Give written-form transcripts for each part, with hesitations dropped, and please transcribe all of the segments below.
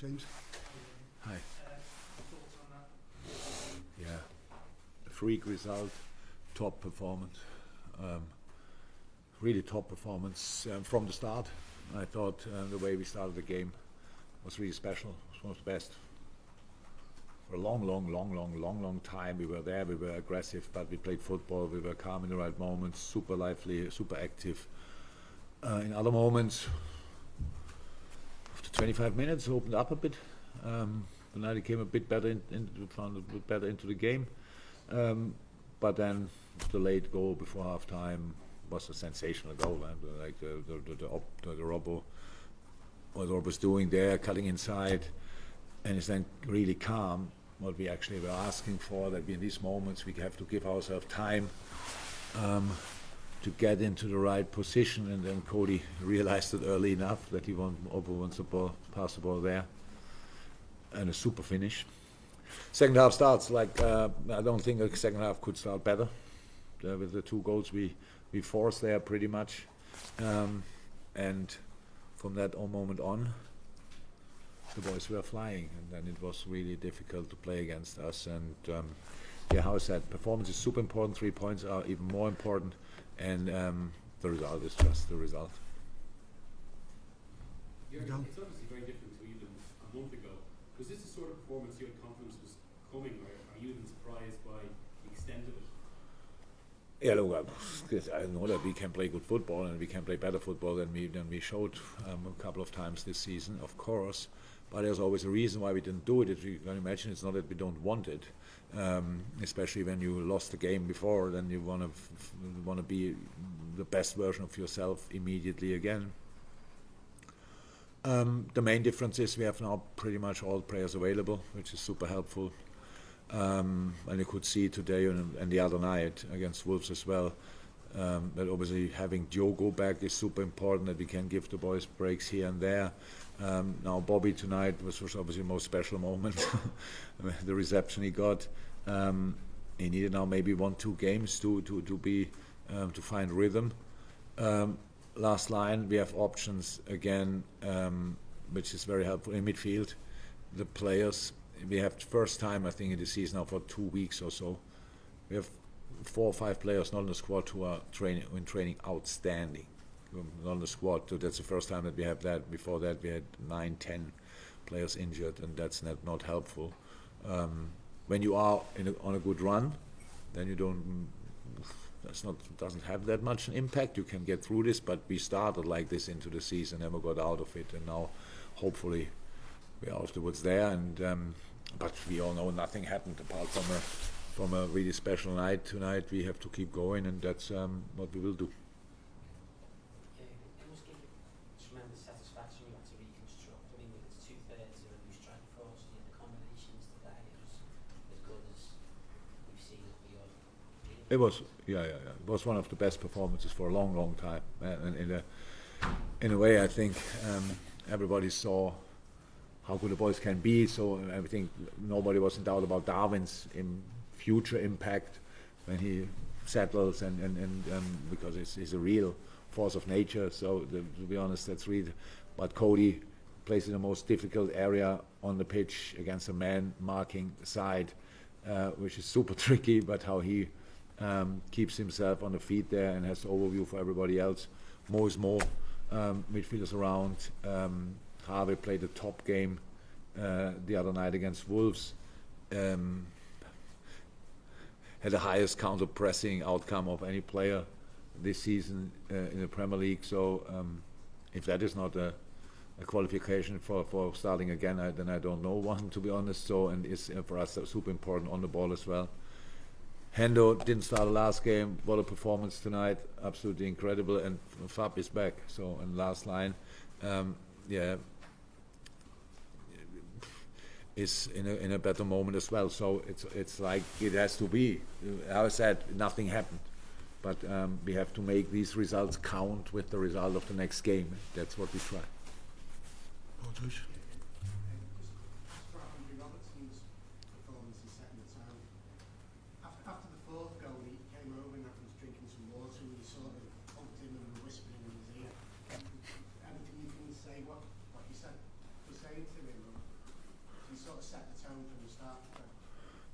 James. Hi. Yeah, a freak result, top performance, really top performance from the start. I thought the way we started the game was really special. It was one of the best. For a long time we were there, we were aggressive, but we played football, we were calm in the right moments, super lively, super active. In other moments, after 25 minutes, opened up a bit. The night came a bit better, found a bit better into the game. But then the late goal before half time was a sensational goal. Like the Robbo, what Rob was doing there, cutting inside, and is then really calm. What we actually were asking for, that in these moments we have to give ourselves time to get into the right position, and then Cody realized it early enough that he wants the ball, pass the ball there, and a super finish. Second half starts like I don't think the second half could start better with the two goals we forced there pretty much, and from that moment on, the boys were flying, and then it was really difficult to play against us. And yeah, how I said, performance is super important. 3 points are even more important, and the result is just the result. Yeah, it's obviously very different to even a month ago. Was this the sort of performance you had confidence was coming, or are you even surprised by the extent of it? Yeah, look, I know that we can play good football and we can play better football than we showed a couple of times this season, of course. But there's always a reason why we didn't do it. If you can imagine, it's not that we don't want it. Especially when you lost the game before, then you want to be the best version of yourself immediately again. The main difference is we have now pretty much all players available, which is super helpful. And you could see today and the other night against Wolves as well, that obviously having Diogo back is super important, that we can give the boys breaks here and there. Now Bobby tonight was obviously the most special moment, the reception he got. He needed now maybe 1-2 games to find rhythm. Last line, we have options again, which is very helpful in midfield. The players, we have first time I think in the season now for 2 weeks or so, we have 4 or 5 players not in the squad who are training outstanding. Not in the squad, so that's the first time that we have that. Before that we had 9-10 players injured, and that's not helpful. When you are on a good run, then you doesn't have that much an impact. You can get through this, but we started like this into the season, never got out of it, and now hopefully we are afterwards there. And but we all know nothing happened apart from a really special night tonight. We have to keep going, and that's what we will do. It must give you tremendous satisfaction you had to reconstruct. I mean, it's 2/3 of a new strike force, the combinations today are just as good as we've seen it beyond. It was, yeah. It was one of the best performances for a long time, and in a way, I think everybody saw how good the boys can be. So I think nobody was in doubt about Darwin's future impact when he settles, and because he's a real force of nature. So to be honest, that's really. But Cody plays in the most difficult area on the pitch against a man marking side, which is super tricky. But how he keeps himself on the feet there and has the overview for everybody else. More is more. Midfielders around. Harvey played a top game the other night against Wolves. Had the highest counter-pressing outcome of any player this season in the Premier League. So if that is not a qualification for starting again, then I don't know one, to be honest. So, and it's for us super important on the ball as well. Hendo didn't start the last game. What a performance tonight! Absolutely incredible. And Fab is back. So, and last line, is in a better moment as well. So it's like it has to be. As I said, nothing happened, but we have to make these results count with the result of the next game. That's what we try. After the fourth goal, he came over and was drinking some water, and you sort of hugged him and were whispering in his ear. Anything you can say? What you said? Was saying to him?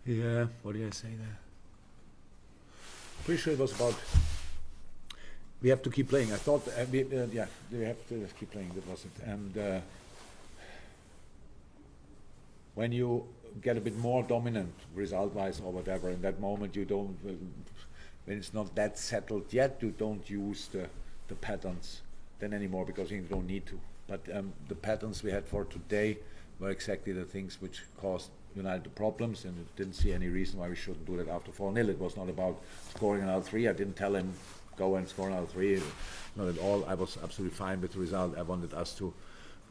Yeah, what did I say there? Pretty sure it was about we have to keep playing. I thought, we have to keep playing. That was it. And when you get a bit more dominant result-wise or whatever, in that moment you don't. When it's not that settled yet, you don't use the patterns then anymore because you don't need to. But the patterns we had for today were exactly the things which caused United the problems, and didn't see any reason why we shouldn't do that after 4-0. It was not about scoring another 3. I didn't tell him go and score another 3. Not at all. I was absolutely fine with the result. I wanted us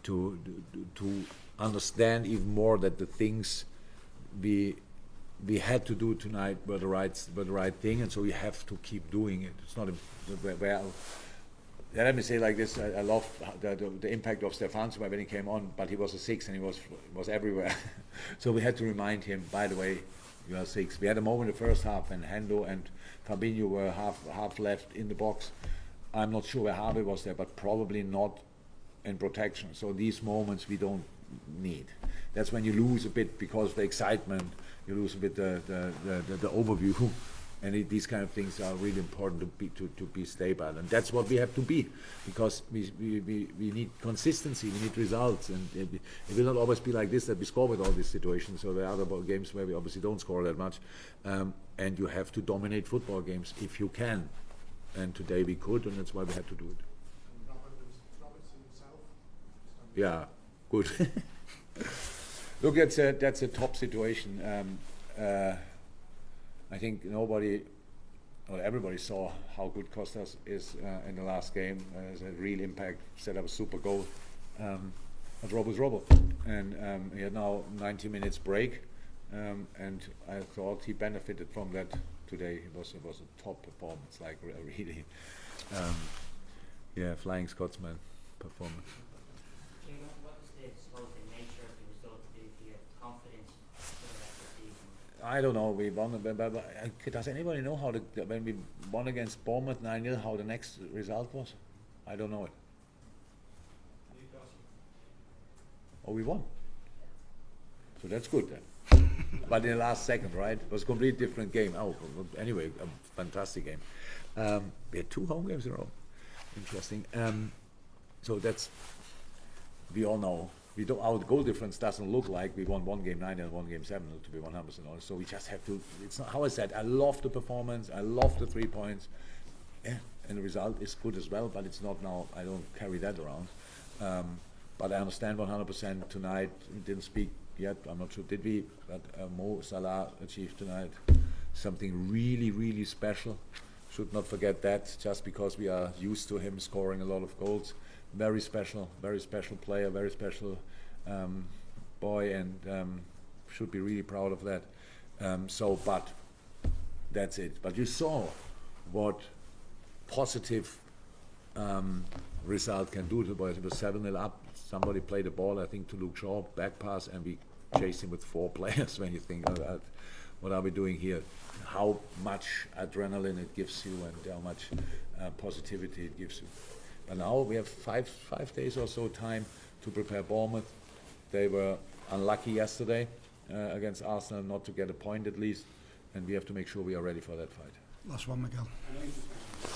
to understand even more that the things we had to do tonight were the right thing, and so we have to keep doing it. It's not well. Let me say like this: I love the impact of Stefanski when he came on, but he was a 6 and he was everywhere. So we had to remind him. By the way, you are 6. We had a moment in the first half when Hendo and Fabinho were half left in the box. I'm not sure where Harvey was there, but probably not in protection. So these moments we don't need. That's when you lose a bit because of the excitement. You lose a bit the overview. And these kind of things are really important to be stable, and that's what we have to be, because we need consistency, we need results, and it will not always be like this that we score with all these situations. So there are other games where we obviously don't score that much, and you have to dominate football games if you can, and today we could, and that's why we had to do it. And Robertson himself. Yeah, good. Look, that's a top situation. I think everybody saw how good Costas is in the last game. Has a real impact, set up a super goal. But Rob was Robo. And he had now 90 minutes break, and I thought he benefited from that today. It was a top performance, like really, Flying Scotsman performance. What was the supposed nature of the result to do for your confidence for the rest of the season? I don't know. We won. Does anybody know how when we won against Bournemouth 9-0, how the next result was? I don't know it. Oh, we won. So that's good then. But in the last second, right? It was a completely different game. Oh, anyway, a fantastic game. We had 2 home games in a row. Interesting. So that's, we all know. Our goal difference doesn't look like we won 1 game 9 and 1 game 7, to be 100% honest. So we just have to. It's not how I said. I love the performance. I love the 3 points. Yeah, and the result is good as well. But it's not now. I don't carry that around. But I understand 100% tonight. We didn't speak yet. I'm not sure. Did we? But Mo Salah achieved tonight something really, really special. Should not forget that. Just because we are used to him scoring a lot of goals. Very special player, very special boy, and should be really proud of that. But that's it. But you saw what positive result can do to the boys. It was 7-0 up. Somebody played the ball, I think, to Luke Shaw, back pass, and we chased him with 4 players. When you think, what are we doing here? How much adrenaline it gives you, and how much positivity it gives you. And now we have five days or so time to prepare Bournemouth. They were unlucky yesterday against Arsenal not to get a point at least, and we have to make sure we are ready for that fight. Last one, Miguel. I know you just mentioned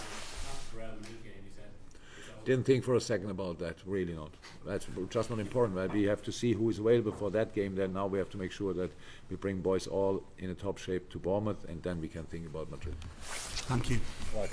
after Real Madrid game, you said it's all Didn't think for a second about that, really not. That's just not important, right? We have to see who is available for that game, then now we have to make sure that we bring boys all in a top shape to Bournemouth, and then we can think about Madrid. Thank you. Right.